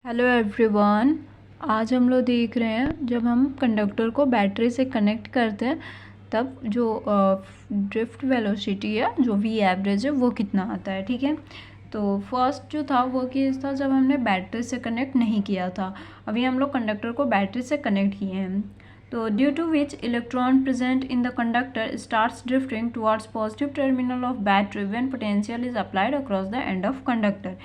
Hello everyone. आज हम लोग देख रहे हैं जब हम कंडक्टर को बैटरी से कनेक्ट करते हैं तब जो ड्रिफ्ट वेलोसिटी है जो वी एवरेज है वो कितना आता है। ठीक है, तो फर्स्ट जो था वो केस था जब हमने बैटरी से कनेक्ट नहीं किया था। अभी हम लोग कंडक्टर को बैटरी से कनेक्ट किए हैं, तो due to which electron present in the conductor starts drifting towards positive terminal of battery when potential is applied across the end of conductor.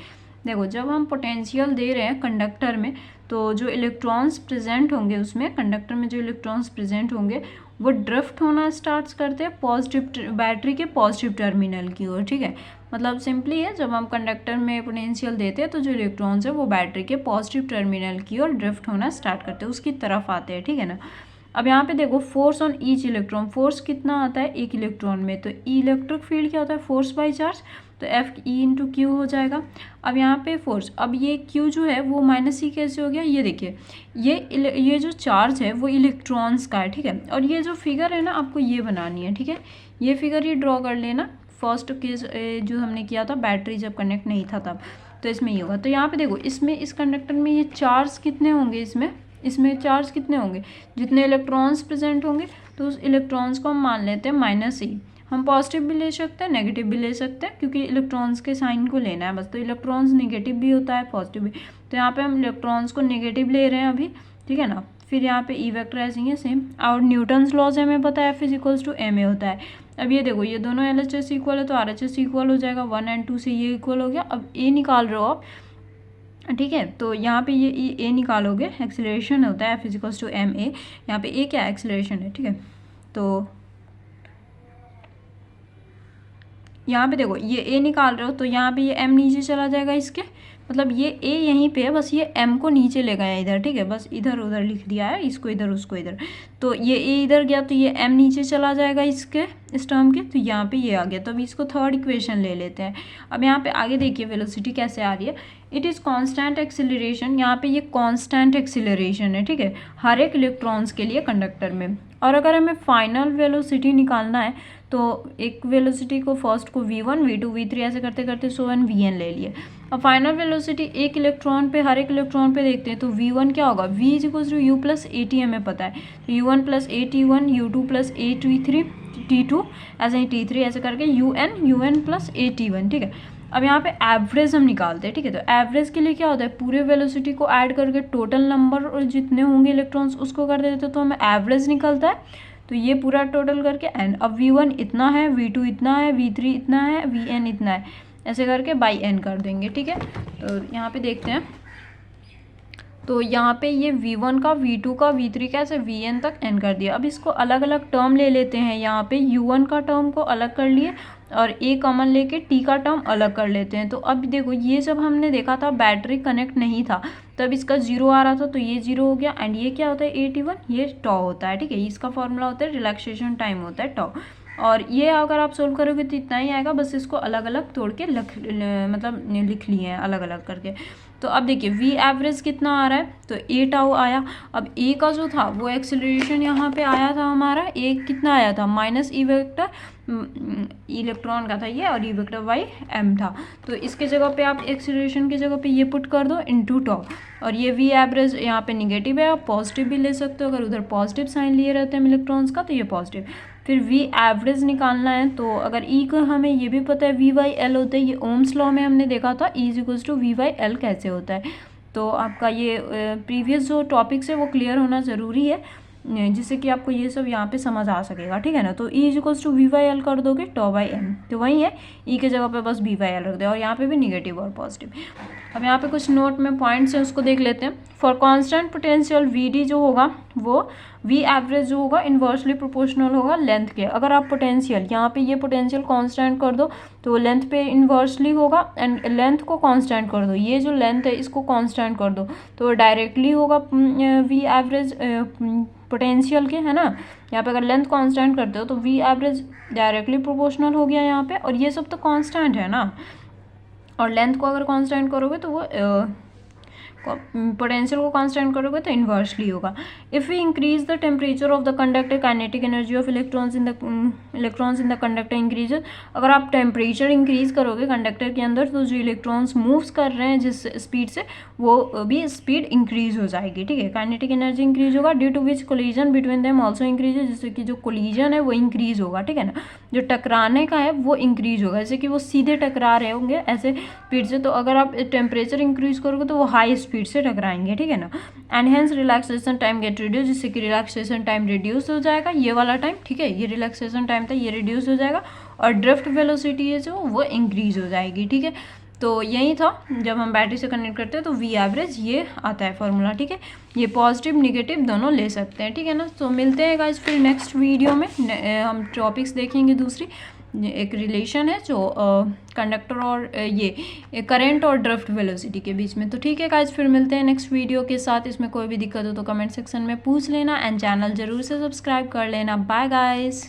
देखो, जब हम पोटेंशियल दे रहे हैं कंडक्टर में तो जो इलेक्ट्रॉन्स प्रेजेंट होंगे उसमें कंडक्टर में जो इलेक्ट्रॉन्स प्रेजेंट होंगे वो ड्रिफ्ट होना स्टार्ट करते हैं पॉजिटिव बैटरी के पॉजिटिव टर्मिनल की ओर। ठीक है, मतलब सिंपली है, जब हम कंडक्टर में पोटेंशियल देते हैं तो जो इलेक्ट्रॉन्स है वो बैटरी के पॉजिटिव टर्मिनल की ओर ड्रिफ्ट होना स्टार्ट करते हैं, उसकी तरफ आते हैं। ठीक है ना। अब यहाँ पे देखो, force on each electron, force कितना आता है एक इलेक्ट्रॉन में, तो इलेक्ट्रिक फील्ड क्या होता है फोर्स बाई चार्ज, तो एफ ई इंटू क्यू हो जाएगा। अब यहाँ पे फोर्स, अब ये क्यू जो है वो माइनस ई कैसे हो गया, ये देखिए ये जो चार्ज है वो इलेक्ट्रॉन्स का है। ठीक है, और ये जो फिगर है ना आपको ये बनानी है। ठीक है, ये फिगर ये ड्रॉ कर लेना। फर्स्ट केस जो हमने किया था बैटरी जब कनेक्ट नहीं था तब, तो इसमें ये होगा। तो यहाँ पे देखो, इसमें इस कंडक्टर में ये चार्ज कितने होंगे, इसमें चार्ज कितने होंगे, जितने इलेक्ट्रॉन्स प्रेजेंट होंगे तो उस इलेक्ट्रॉन्स को हम मान लेते हैं माइनस ई। हम पॉजिटिव भी ले सकते हैं, नेगेटिव भी ले सकते हैं, क्योंकि इलेक्ट्रॉन्स के साइन को लेना है बस। तो इलेक्ट्रॉन्स नेगेटिव भी होता है पॉजिटिव भी, तो यहाँ पे हम इलेक्ट्रॉन्स को नेगेटिव ले रहे हैं अभी। ठीक है ना। फिर यहाँ पे ई वेक्टर ऐसे ही है सेम, और न्यूटन्स लॉज हमें पता है F is equals to M A होता है। अब ये देखो, ये दोनों एल एच एस इक्वल है तो आर एच एस इक्वल हो जाएगा, 1 और 2 से ये इक्वल हो गया। अब ए निकाल रहे हो आप, ठीक है, तो यहाँ पे ये ए निकालोगे, एक्सीलरेशन होता है F is equals to M A. यहाँ पे ए क्या एक्सीलरेशन है। ठीक है, तो यहाँ पे देखो ये ए निकाल रहे हो तो यहाँ पे ये एम नीचे चला जाएगा इसके, मतलब ये ए यहीं पे है, बस ये एम को नीचे ले गया इधर। ठीक है, बस इधर उधर लिख दिया है, इसको इधर उसको इधर, तो ये ए इधर गया तो ये एम नीचे चला जाएगा इसके, इस टर्म के, तो यहाँ पे ये आ गया। तो अभी इसको थर्ड इक्वेशन ले लेते हैं। अब यहाँ पे आगे देखिए वेलोसिटी कैसे आ रही है, इट इज़ कांस्टेंट एक्सिलरेशन। यहाँ पे ये कांस्टेंट एक्सिलरेशन है। ठीक है, हर एक इलेक्ट्रॉन्स के लिए कंडक्टर में। और अगर हमें फाइनल वेलोसिटी निकालना है तो एक वेलोसिटी को फर्स्ट को v1 v2 v3 ऐसे करते करते सो एन vn ले लिए। अब फाइनल वेलोसिटी एक इलेक्ट्रॉन पे, हर एक इलेक्ट्रॉन पे देखते हैं तो v1 क्या होगा, v is equals to U plus A T हमें पता है, तो u1 plus A T one, u2 plus A T two, ऐसे ही t3 ऐसे करके un plus A T one. ठीक है, अब यहाँ पे एवरेज हम निकालते हैं। ठीक है, तो एवरेज के लिए क्या होता है, पूरे वेलोसिटी को ऐड करके टोटल नंबर और जितने होंगे इलेक्ट्रॉन्स उसको कर देते हैं तो हमें एवरेज निकलता है। तो ये पूरा टोटल करके एन, अब v1 इतना है, v2 इतना है, v3 इतना है, vn इतना है, ऐसे करके बाई n कर देंगे। ठीक है, तो यहाँ पे देखते हैं, तो यहाँ पे ये v1 का, v2 का, v3 का, ऐसे vn तक n कर दिया। अब इसको अलग अलग टर्म ले लेते हैं। यहाँ पे u1 का टर्म को अलग कर लिए और a कॉमन लेके t का टर्म अलग कर लेते हैं। तो अब देखो, ये जब हमने देखा था बैटरी कनेक्ट नहीं था तब इसका 0 आ रहा था, तो ये 0 हो गया। एंड ये क्या होता है AT1, ये टॉ होता है। ठीक है, इसका फॉर्मूला होता है, रिलैक्सेशन टाइम होता है टॉ। और ये अगर आप सोल्व करोगे तो इतना ही आएगा, बस इसको अलग अलग तोड़ के मतलब लिख लिए हैं अलग अलग करके। तो अब देखिए वी एवरेज कितना आ रहा है, तो ए टाउ आया। अब ए का जो था वो एक्सेलरेशन यहाँ पे आया था हमारा, ए कितना आया था माइनस ई वेक्टर इलेक्ट्रॉन का था ये, और ई वेक्टर बाई एम था। तो इसके जगह पे आप एक्सेलरेशन की जगह पे ये पुट कर दो इनटू टॉ, और ये वी एवरेज यहाँ पे निगेटिव है, आप पॉजिटिव भी ले सकते हो, अगर उधर पॉजिटिव साइन लिए रहते हैं इलेक्ट्रॉन्स का तो ये पॉजिटिव। फिर वी एवरेज निकालना है, तो अगर ई का हमें ये भी पता है वी बाई एल होता है, ये ओम्स लॉ में हमने देखा था E is equals to V by L कैसे होता है। तो आपका ये प्रीवियस जो टॉपिक्स है वो क्लियर होना ज़रूरी है, जिससे कि आपको ये सब यहाँ पे समझ आ सकेगा। ठीक है ना। तो E is equals to V by L कर दोगे टॉ बाई एम, तो वही है, ई के जगह पे बस वी बाई एल रख दे, और यहाँ पे भी निगेटिव और पॉजिटिव। अब यहाँ पे कुछ नोट में पॉइंट्स हैं उसको देख लेते हैं। For constant potential V D जो होगा वो वी एवरेज जो होगा इन्वर्सली प्रोपोर्शनल होगा लेंथ के। अगर आप पोटेंशियल यहाँ पे ये पोटेंशियल कांस्टेंट कर दो तो लेंथ पे इन्वर्सली होगा, एंड लेंथ को कांस्टेंट कर दो, ये जो लेंथ है इसको कांस्टेंट कर दो तो डायरेक्टली होगा वी एवरेज पोटेंशियल के, है ना। यहाँ पे अगर लेंथ कांस्टेंट करते हो तो वी एवरेज डायरेक्टली प्रोपोर्शनल हो गया यहाँ पे, और ये सब तो कांस्टेंट है ना, और लेंथ को अगर कांस्टेंट करोगे तो वो पोटेंशियल को कांस्टेंट करोगे तो इन्वर्सली होगा। If we increase the temperature of the conductor kinetic energy of electrons in the conductor increases. अगर आप टेम्परेचर इंक्रीज करोगे कंडक्टर के अंदर तो जो इलेक्ट्रॉन्स मूव्स कर रहे हैं जिस स्पीड से वो भी स्पीड इंक्रीज हो जाएगी, ठीक है। काइनेटिक एनर्जी इंक्रीज होगा due to which collision between them also increases, जिससे कि जो कोलिजन है वो इंक्रीज होगा, ठीक है ना। जो टकराने का है वो इंक्रीज होगा, जैसे कि वो सीधे टकरा रहे होंगे ऐसे स्पीड से, तो अगर आप टेम्परेचर इंक्रीज करोगे तो वो हाई स्पीड से टकराएंगे, ठीक है ना। And hence relaxation time get reduce, जिससे कि रिलैक्सेशन टाइम रिड्यूस हो जाएगा, ये वाला टाइम, ठीक है। ये रिलैक्सेशन टाइम था ये रिड्यूस हो जाएगा और ड्रिफ्ट वेलोसिटी है जो वो इंक्रीज हो जाएगी, ठीक है। तो यही था, जब हम बैटरी से कनेक्ट करते हैं तो वी एवरेज ये आता है फॉर्मूला, ठीक है। ये पॉजिटिव निगेटिव दोनों ले सकते हैं, ठीक है ना। तो मिलते हैं गाइस फिर नेक्स्ट वीडियो में, हम टॉपिक्स देखेंगे। दूसरी एक रिलेशन है जो कंडक्टर और ये करंट और ड्रिफ्ट वेलोसिटी के बीच में। तो ठीक है गाइस, फिर मिलते हैं नेक्स्ट वीडियो के साथ। इसमें कोई भी दिक्कत हो तो कमेंट सेक्शन में पूछ लेना एंड चैनल जरूर से सब्सक्राइब कर लेना। Bye guys.